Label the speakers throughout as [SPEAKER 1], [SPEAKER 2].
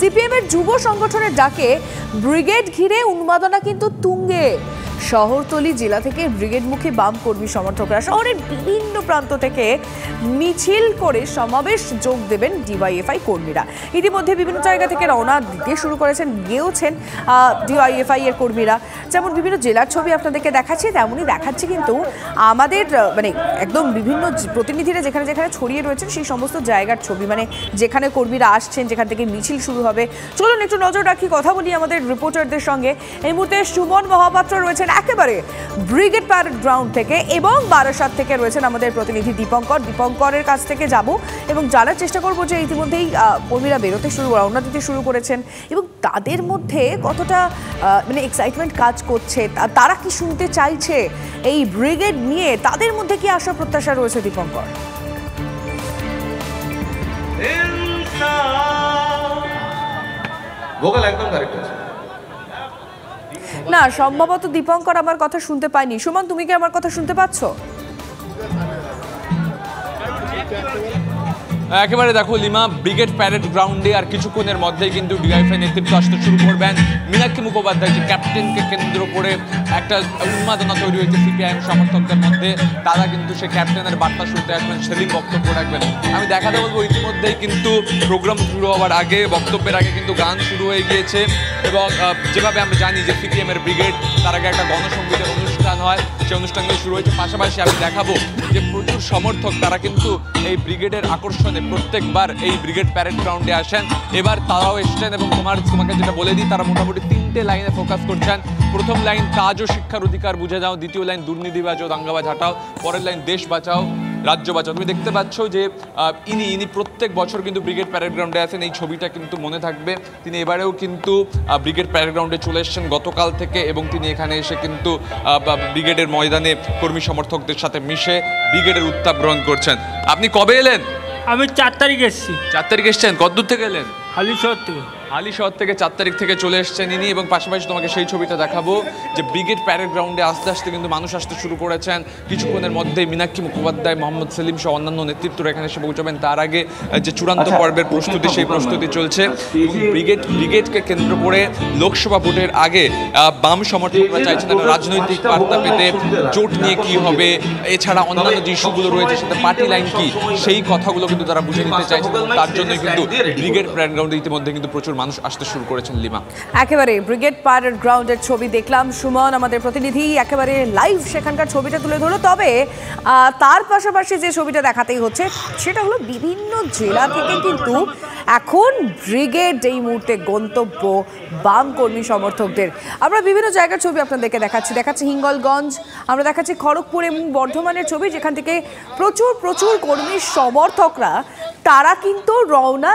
[SPEAKER 1] CPM এর যুব সংগঠনের ডাকে ব্রিগেড ঘিরে উন্মাদনা কিন্তু তুঙ্গে। শহরতলি জেলা থেকে ব্রিগেডমুখী বাম কর্মী সমর্থকরা শহরের বিভিন্ন প্রান্ত থেকে মিছিল করে সমাবেশ যোগ দেবেন ডিওয়াইএফআই কর্মীরা। ইতিমধ্যে বিভিন্ন জায়গা থেকে রওনা দিতে শুরু করেছেন, গিয়েওছেন ডিওয়াইএফআই এর কর্মীরা। যেমন বিভিন্ন জেলার ছবি আপনাদেরকে দেখাচ্ছি, তেমনই দেখাচ্ছি কিন্তু আমাদের মানে একদম বিভিন্ন প্রতিনিধিরা যেখানে যেখানে ছড়িয়ে রয়েছেন সেই সমস্ত জায়গার ছবি, মানে যেখানে কর্মীরা আসছেন, যেখান থেকে মিছিল শুরু হবে। চলুন একটু নজর রাখি, কথা বলি আমাদের রিপোর্টারদের সঙ্গে। এই মুহূর্তে সুমন মহাপাত্র রয়েছেন একেবারে ব্রিগেড প্যারেড গ্রাউন্ড থেকে, এবং বারাসাত থেকে রয়েছেন আমাদের প্রতিনিধি দীপঙ্করের কাছ থেকে যাব এবং জানার চেষ্টা করবো যে ইতিমধ্যেই কর্মীরা বেরোতে রওনা দিতে শুরু করেছেন এবং তাদের মধ্যে কতটা মানে এক্সাইটমেন্ট কাজ করছে, তারা কি শুনতে চাইছে এই ব্রিগেড নিয়ে, তাদের মধ্যে কি আশা প্রত্যাশা রয়েছে দীপঙ্কর?
[SPEAKER 2] একদম কারেক্ট আছে
[SPEAKER 1] না, সম্ভবত দীপঙ্কর আমার কথা শুনতে পায়নি। সুমন, তুমি কি আমার কথা শুনতে পাচ্ছ?
[SPEAKER 3] একেবারে দেখো লিমা, ব্রিগেড প্যারেড গ্রাউন্ডে আর কিছুক্ষণের মধ্যেই কিন্তু ডিওয়াইএফআই নেতৃত্ব আসতে শুরু করবেন। মীনাক্ষী মুখোপাধ্যায় যে ক্যাপ্টেনকে কেন্দ্র করে একটা উন্মাদনা তৈরি হয়েছে সিপিআইএম সমর্থকদের মধ্যে, তারা কিন্তু সেই ক্যাপ্টেনের বার্তা শুনতে আসবেন, সেলিম বক্তব্য রাখবেন। আমি দেখাতে বলবো ইতিমধ্যেই কিন্তু প্রোগ্রাম শুরু হওয়ার আগে, বক্তব্যের আগে কিন্তু গান শুরু হয়ে গিয়েছে এবং যেভাবে আমরা জানি যে সিপিএমের ব্রিগেড, তার আগে একটা গণসঙ্গীতের অনুষ্ঠান হয়, সেই অনুষ্ঠানগুলো শুরু হয়েছে। পাশাপাশি আমি দেখাবো যে প্রচুর সমর্থক তারা কিন্তু এই ব্রিগেডের আকর্ষণে প্রত্যেকবার এই ব্রিগেড প্যারেড গ্রাউন্ডে আসেন। এবার তারাও এসছেন এবং তোমাকে যেটা বলে দিই, তারা মোটামুটি 3টে লাইনে ফোকাস করছেন। প্রথম লাইন কাজ ও শিক্ষার অধিকার বুঝে যাও, দ্বিতীয় লাইন দুর্নীতি বাঁচাও, দাঙ্গাবাজ হাঁটাও, পরের লাইন দেশ বাঁচাও, রাজ্য বাঁচাও। তুমি দেখতে পাচ্ছ যে ইনি প্রত্যেক বছর কিন্তু ব্রিগেড প্যারেড গ্রাউন্ডে আসেন, এই ছবিটা কিন্তু মনে থাকবে। তিনি এবারেও কিন্তু ব্রিগেড প্যারেড গ্রাউন্ডে চলে এসেছেন গতকাল থেকে এবং তিনি এখানে এসে কিন্তু ব্রিগেডের ময়দানে কর্মী সমর্থকদের সাথে মিশে ব্রিগেডের উত্তাপ গ্রহণ করছেন। আপনি কবে এলেন?
[SPEAKER 4] আমি 4 তারিখ এসেছি।
[SPEAKER 3] 4 তারিখ এসছেন? কতদূর থেকে এলেন?
[SPEAKER 4] হালিশহর থেকে।
[SPEAKER 3] হালিশহর থেকে 4 তারিখ থেকে চলে এসছেন ইনি, এবং পাশাপাশি তোমাকে সেই ছবিটা দেখাবো যে ব্রিগেড প্যারেড গ্রাউন্ডে আস্তে আস্তে কিন্তু মানুষ আসতে শুরু করেছেন। কিছুক্ষণের মধ্যেই মীনাক্ষী মুখোপাধ্যায়, মোহাম্মদ সেলিম সহ অন্যান্য নেতৃত্বরা এখানে এসে পৌঁছাবেন। তার আগে যে চূড়ান্ত পর্বের প্রস্তুতি, সেই প্রস্তুতি চলছে। ব্রিগেডকে কেন্দ্র করে লোকসভা ভোটের আগে বাম সমর্থকরা চাইছেন একটা রাজনৈতিক বার্তা পেতে, জোট নিয়ে কি হবে, এছাড়া অন্যান্য যে ইস্যুগুলো রয়েছে সেটা পার্টি লাইন কি, সেই কথাগুলো কিন্তু তারা বুঝে নিতে চাইছেন। তার জন্যই কিন্তু ব্রিগেড প্যারেড গ্রাউন্ডে ইতিমধ্যে কিন্তু প্রচুর মানুষ আসতে শুরু করেছেন। লিমা,
[SPEAKER 1] একেবারে ব্রিগেড প্যারেড গ্রাউন্ডের ছবি দেখলাম, সুমন আমাদের প্রতিনিধি একেবারে লাইভ সেখানকার ছবিটা তুলে ধরলো। তবে তার পাশাপাশি যে ছবিটা দেখাতেই হচ্ছে সেটা হলো বিভিন্ন জেলা থেকে কিন্তু এখন ব্রিগেড এই মুহূর্তে গন্তব্য বাম কর্মী সমর্থকদের। আমরা বিভিন্ন জায়গার ছবি আপনাদেরকে দেখাচ্ছি হিঙ্গলগঞ্জ, আমরা দেখাচ্ছি খড়গপুর এবং বর্ধমানের ছবি, যেখান থেকে প্রচুর কর্মী সমর্থকরা তারা কিন্তু রওনা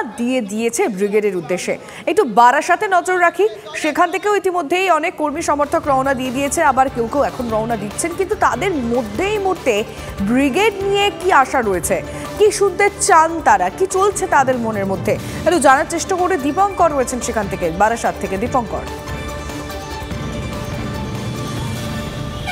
[SPEAKER 1] দিয়েছে ব্রিগেডের উদ্দেশ্যে। একটু বারাসাতে নজর রাখি, সেখান থেকেও ইতিমধ্যেই অনেক কর্মী সমর্থক রওনা দিয়েছে, আবার কেউ এখন রওনা দিচ্ছেন। কিন্তু তাদের মধ্যেই মুহূর্তে ব্রিগেড নিয়ে কি আশা রয়েছে, কি শুনতে চান তারা, কি চলছে তাদের মনের মধ্যে, একটু জানার চেষ্টা করে দীপঙ্কর রয়েছেন সেখান থেকে, বারাসাত থেকে। দীপঙ্কর,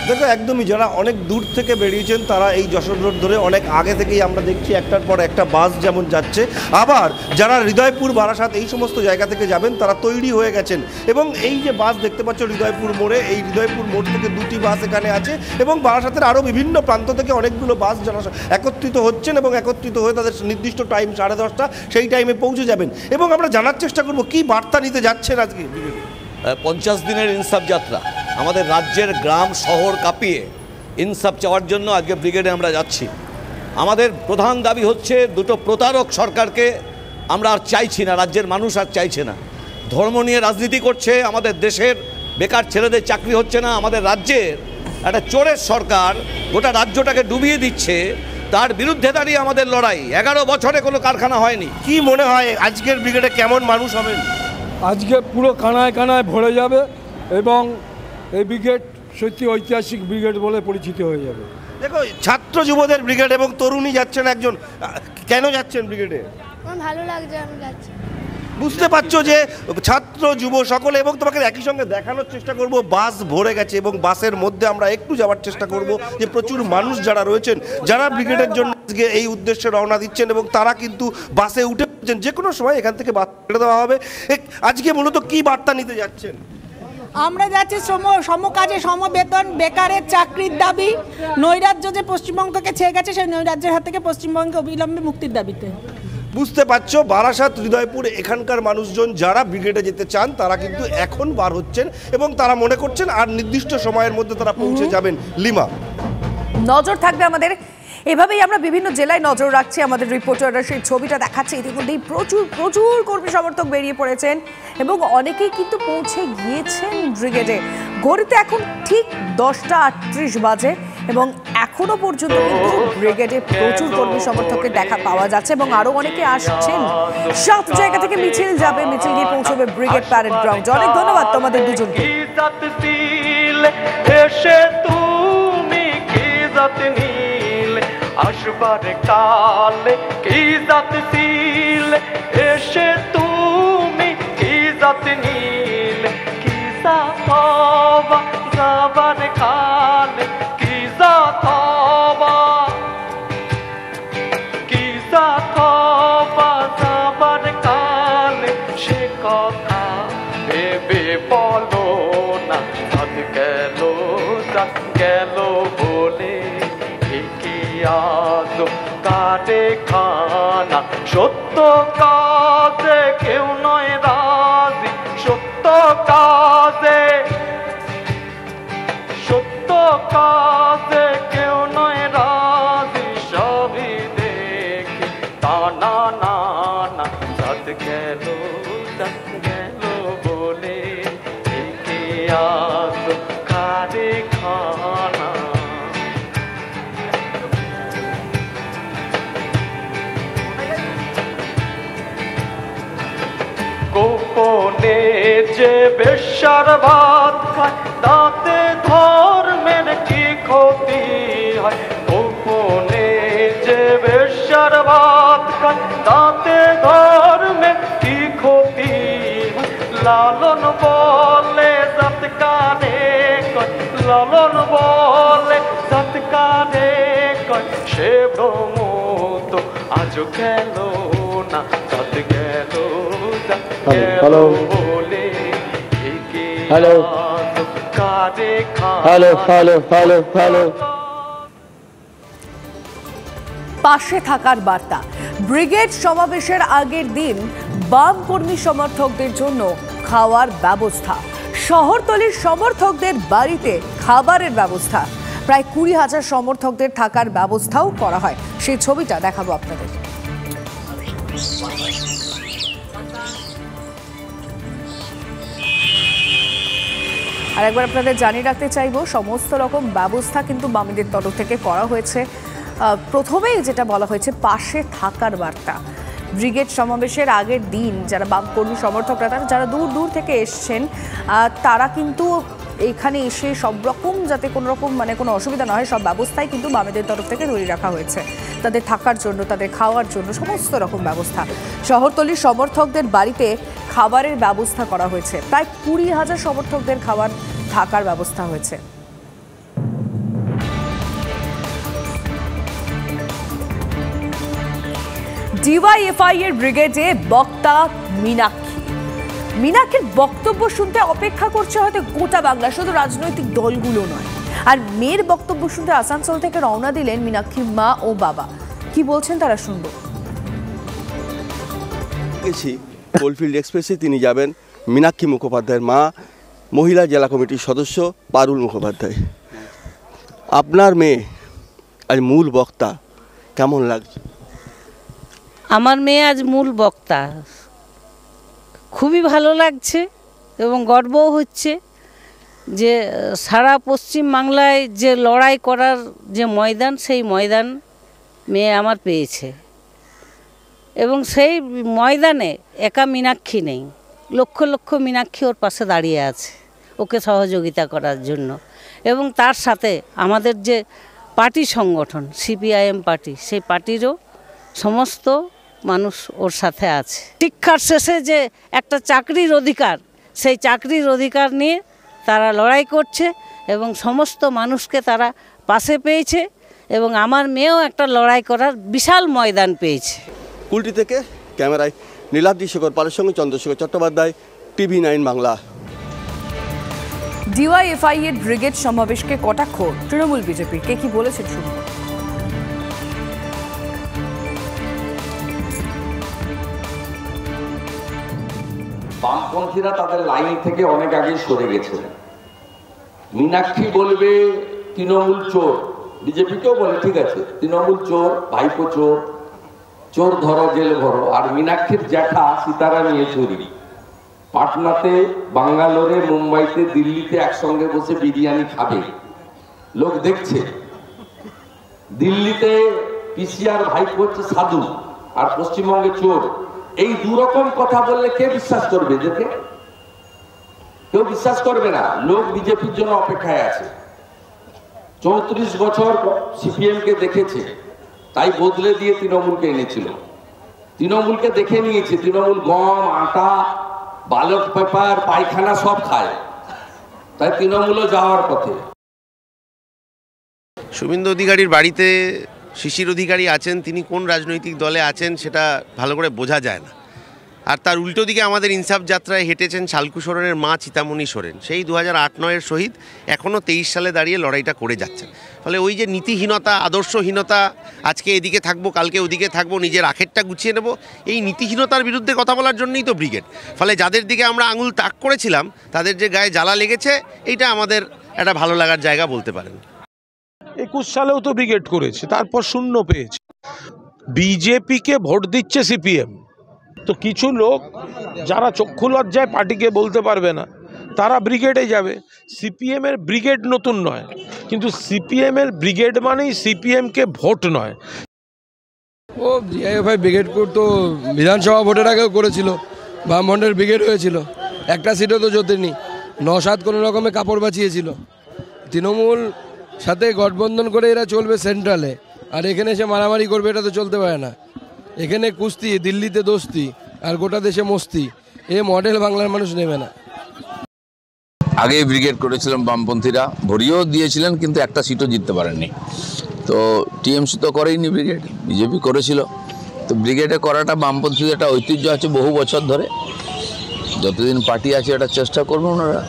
[SPEAKER 5] দেখো একদমই, যারা অনেক দূর থেকে বেরিয়েছেন তারা এই যশোর রোড ধরে অনেক আগে থেকেই আমরা দেখছি একটার পর একটা বাস যেমন যাচ্ছে, আবার যারা হৃদয়পুর, বারাসাত এই সমস্ত জায়গা থেকে যাবেন তারা তৈরি হয়ে গেছেন। এবং এই যে বাস দেখতে পাচ্ছ হৃদয়পুর মোড়ে, এই হৃদয়পুর মোড় থেকে 2টি বাস এখানে আছে এবং বারাসাতের আরও বিভিন্ন প্রান্ত থেকে অনেকগুলো বাস যারা একত্রিত হচ্ছেন এবং একত্রিত হয়ে তাদের নির্দিষ্ট টাইম 10:30 সেই টাইমে পৌঁছে যাবেন। এবং আমরা জানার চেষ্টা করব কি বার্তা নিতে যাচ্ছেন আজকে।
[SPEAKER 6] 50 দিনের ইনসাফ যাত্রা, আমাদের রাজ্যের গ্রাম শহর কাঁপিয়ে ইনসাফ চাওয়ার জন্য আজকে ব্রিগেডে আমরা যাচ্ছি। আমাদের প্রধান দাবি হচ্ছে, দুটো প্রতারক সরকারকে আমরা আর চাইছি না, রাজ্যের মানুষ আর চাইছে না। ধর্ম নিয়ে রাজনীতি করছে, আমাদের দেশের বেকার ছেলেদের চাকরি হচ্ছে না, আমাদের রাজ্যের একটা চোরের সরকার গোটা রাজ্যটাকে ডুবিয়ে দিচ্ছে, তার বিরুদ্ধে দাঁড়িয়ে আমাদের লড়াই। 11 বছরে কোনো কারখানা হয়নি।
[SPEAKER 5] কি মনে হয় আজকের ব্রিগেডে কেমন মানুষ হবেন?
[SPEAKER 7] আজকে পুরো কানায় কানায় ভরে যাবে এবং এই ব্রিগেড সত্যি ঐতিহাসিক ব্রিগেড বলে পরিচিত হয়ে যাবে।
[SPEAKER 5] দেখো ছাত্র যুবদের ব্রিগেড এবং তরুণী যাচ্ছেন একজন, কেন যাচ্ছেন ব্রিগেডে?
[SPEAKER 8] আমার ভালো লাগছে, আমি যাচ্ছি।
[SPEAKER 5] বুঝতে পারছো যে ছাত্র যুব সকলে, এবং তোমাকে একই সঙ্গে দেখানোর চেষ্টা করব বাস ভরে গেছে এবং বাসের মধ্যে আমরা একটু যাওয়ার চেষ্টা করব যে প্রচুর মানুষ যারা রয়েছেন, যারা ব্রিগেডের জন্য আজকে এই উদ্দেশ্যে রওনা দিচ্ছেন এবং তারা কিন্তু বাসে উঠে পড়ছেন, যে কোনো সময় এখান থেকে বাস ছেড়ে দেওয়া হবে। আজকে মূলত কি বার্তা নিতে যাচ্ছেন?
[SPEAKER 2] আমরা যাচ্ছি সমকাজে সমবেতন, বেকারের চাকরির দাবি, নৈরাজ্য যে পশ্চিমবঙ্গকে ছেয়ে গেছে সেই নৈরাজ্যের হাত থেকে পশ্চিমবঙ্গকে অবিলম্বে মুক্তির দাবিতে।
[SPEAKER 5] বুঝতে পারছো বারাসাত হৃদয়পুর এখানকার মানুষজন যারা ব্রিগেডে যেতে চান তারা কিন্তু এখন বার হচ্ছেন এবং তারা মনে করছেন আর নির্দিষ্ট সময়ের মধ্যে তারা পৌঁছে যাবেন। লিমা,
[SPEAKER 1] নজর থাকবে আমাদের, এভাবেই আমরা বিভিন্ন জেলায় নজর রাখছি। আমাদের রিপোর্টাররা সেই ছবিটা দেখাচ্ছে। ইতিমধ্যেই প্রচুর কর্মী সমর্থক বেরিয়ে পড়েছেন এবং অনেকেই কিন্তু পৌঁছে গিয়েছেন ব্রিগেডে। ঘড়িতে এখন ঠিক 10:38 বাজে এবং এখনো পর্যন্ত কিন্তু ব্রিগেডে প্রচুর কর্মী সমর্থকের দেখা পাওয়া যাচ্ছে এবং আরো অনেকে আসছেন। 7 জায়গা থেকে মিছিল যাবে, মিছিল গিয়ে পৌঁছবে ব্রিগেড প্যারেড গ্রাউন্ড। অনেক ধন্যবাদ তোমাদের দুজনকে।
[SPEAKER 8] আসবার কালে কি জাত ছিল, এসে তুমি কি জাত নীল, কি জাত হবা যাবার কালে, কি জাত হবা, কি জাত হবা যাবার কালে, সে কথা ভেবে বলো না, জাত গেল বলে কাটে খানা, সত্য কাজে কেউ নয় রাজি, সত্য কাজে কেউ নয় রাজি, সবই দেখি টানা না না, সাথ গেল বলে একে আজ কাটে খানা। গোপনে যে বেশ্যার ভাত খায় তাতে ধর্মের কি ক্ষতি হয়, গোপনে যে বেশ্যার ভাত খায় তাতে ধর্মের কি ক্ষতি হয়, লালন বলে জাত কানে কয়, লালন বলে জাত কানে কয়, সে ভ্রম তো আজ গেল না, জাত গেল
[SPEAKER 9] hello hello hello hello hello hello.
[SPEAKER 1] পাশে থাকার বার্তা। ব্রিগেড সমাবেশের আগের দিন বাম কর্মী সমর্থকদের জন্য খাওয়ার ব্যবস্থা, শহরতলির সমর্থকদের বাড়িতে খাবারের ব্যবস্থা, প্রায় 20,000 সমর্থকদের থাকার ব্যবস্থাও করা হয়। সেই ছবিটা দেখাবো আপনাদের। আর একবার আপনাদের জানিয়ে রাখতে চাইবো সমস্ত রকম ব্যবস্থা কিন্তু বামেদের তরফ থেকে করা হয়েছে। প্রথমেই যেটা বলা হয়েছে পাশে থাকার বার্তা। ব্রিগেড সমাবেশের আগের দিন যারা বাম কর্মী সমর্থকরা যারা দূর থেকে এসছেন তারা কিন্তু এখানে এসে সব রকম যাতে কোনো রকম কোনো অসুবিধা না হয় সব ব্যবস্থাই কিন্তু বামেদের তরফ থেকে তৈরি রাখা হয়েছে। তাদের থাকার জন্য, তাদের খাওয়ার জন্য সমস্ত রকম ব্যবস্থা। শহরতলির সমর্থকদের বাড়িতে খাবারের ব্যবস্থা করা হয়েছে। প্রায় 20,000 সমর্থকদের থাকার ব্যবস্থা হয়েছে। ডিওয়াইএফআই এর ব্রিগেডে বক্তা মীনাক্ষীর বক্তব্য শুনতে অপেক্ষা করছে হয়তো গোটা বাংলা, শুধু রাজনৈতিক দলগুলো নয়। আর মেয়ের বক্তব্য শুনতে আসানসোল থেকে রওনা দিলেন মীনাক্ষীর মা ও বাবা। কি বলছেন তারা শুনবো।
[SPEAKER 9] কোলফিল্ড এক্সপ্রেসে তিনি যাবেন মীনাক্ষী মুখোপাধ্যায়ের মা, মহিলা জেলা কমিটির সদস্য পারুল মুখোপাধ্যায়। আপনার মেয়ে আজ মূল বক্তা, কেমন লাগছে?
[SPEAKER 10] আমার মেয়ে আজ মূল বক্তা, খুবই ভালো লাগছে এবং গর্বও হচ্ছে যে সারা পশ্চিম বাংলায় যে লড়াই করার যে ময়দান, সেই ময়দান মেয়ে আমার পেয়েছে এবং সেই ময়দানে একা মীনাক্ষী নেই, লক্ষ লক্ষ মীনাক্ষী ওর পাশে দাঁড়িয়ে আছে ওকে সহযোগিতা করার জন্য। এবং তার সাথে আমাদের যে পার্টি সংগঠন সিপিআইএম পার্টি, সেই পার্টিরও সমস্ত মানুষ ওর সাথে আছে। শিক্ষার শেষে যে একটা চাকরির অধিকার, সেই চাকরির অধিকার নিয়ে তারা লড়াই করছে এবং সমস্ত মানুষকে তারা পাশে পেয়েছে এবং আমার মেয়েও একটা লড়াই করার বিশাল ময়দান পেয়েছে।
[SPEAKER 9] কুলটি থেকে ক্যামেরায় নীলাদ্রি শেখর পালের সঙ্গে চন্দ্রশেখর চট্টোপাধ্যায়, TV9 বাংলা।
[SPEAKER 1] ডিওয়াইএফআই এর ব্রিগেড সমাবেশকে কটাক্ষ তৃণমূল বিজেপির, কে কি বলেছেন শুনুন।
[SPEAKER 11] বামপন্থীরা তাদের লাইন থেকে অনেক আগে সরে গেছে। মীনাক্ষী বলবে তৃণমূল চোর, বিজেপিকেও বলে ঠিক আছে তৃণমূল চোর, ভাইপো চোর, চোর ধরো জেল ভরো। আর মীনাক্ষীর জ্যাঠা সীতারা নিয়ে চুরি, পাটনাতে, বাঙ্গালোরে, মুম্বাইতে, দিল্লিতে একসঙ্গে বসে বিরিয়ানি খাবে, লোক দেখছে। দিল্লিতে পিসিআর ভাইপো হচ্ছে সাধু আর পশ্চিমবঙ্গে চোর। এই দুরকম কথা বললে কে বিশ্বাস করবে? এদেরকে কেউ বিশ্বাস করবে না। লোক বিজেপির জন্য অপেক্ষায় আছে। 34 বছর সিপিএম কে দেখেছে, তাই বদলে দিয়ে তৃণমূলকে এনেছিল। তৃণমূলকে দেখে নিয়েছে, তৃণমূল গম, আটা, ব্যালট পেপার, পায়খানা সব খায়, তাই তৃণমূলও যাওয়ার পথে।
[SPEAKER 12] শুভেন্দু অধিকারীর বাড়িতে শিশির অধিকারী আছেন, তিনি কোন রাজনৈতিক দলে আছেন সেটা ভালো করে বোঝা যায় না। আর তার উল্টো দিকে আমাদের ইনসাফ যাত্রায় হেঁটেছেন শালকু সোরেনের মা চিতামণি সোরেন, সেই 2008-9-এর শহীদ, এখনও 23 সালে দাঁড়িয়ে লড়াইটা করে যাচ্ছেন। ফলে ওই যে নীতিহীনতা, আদর্শহীনতা, আজকে এদিকে থাকবো কালকে ওদিকে থাকবো, নিজের আখেরটা গুছিয়ে নেব, এই নীতিহীনতার বিরুদ্ধে কথা বলার জন্যই তো ব্রিগেড। ফলে যাদের দিকে আমরা আঙুল তাক করেছিলাম তাদের যে গায়ে জ্বালা লেগেছে, এইটা আমাদের একটা ভালো লাগার জায়গা বলতে পারেন।
[SPEAKER 13] 21 সালেও তো ব্রিগেড করেছে, তারপর শূন্য পেয়েছে। বিজেপিকে ভোট দিচ্ছে সিপিএম, তো কিছু লোক যারা চক্ষু লজ্জায় পার্টিকে বলতে পারবে না তারা ব্রিগেডে যাবে। সিপিএমের ব্রিগেড নতুন নয়, কিন্তু সিপিএমের ব্রিগেড মানেই সিপিএমকে ভোট নয়।
[SPEAKER 7] ও ডিআইএফআই ব্রিগেড তো বিধানসভা ভোটের আগেও করেছিল, বামফ্রন্টের ব্রিগেড হয়েছিল, একটা সিটও তো জোটেনি, 9-7 কোনো রকমে কাপড় বাঁচিয়েছিল। তৃণমূল সাথে গঠবন্ধন করে এরা চলবে সেন্ট্রালে, আর এখানে এসে মারামারি করবে, এটা তো চলতে পারে না। এখানে কুস্তি, দিল্লিতে দোস্তি, আর গোটা দেশে মস্তি, এ মডেল বাংলার মানুষ নেবে না।
[SPEAKER 14] আগে ব্রিগেড করেছিলাম, বামপন্থীরা ভরিয়েও দিয়েছিলেন, কিন্তু একটা সিটও জিততে পারেননি। তো টিএমসি তো করেইনি ব্রিগেড, বিজেপি করেছিল। তো ব্রিগেডে করাটা বামপন্থীদের একটা ঐতিহ্য আছে বহু বছর ধরে, যতদিন পার্টি আছে এটা চেষ্টা করবেন ওনারা।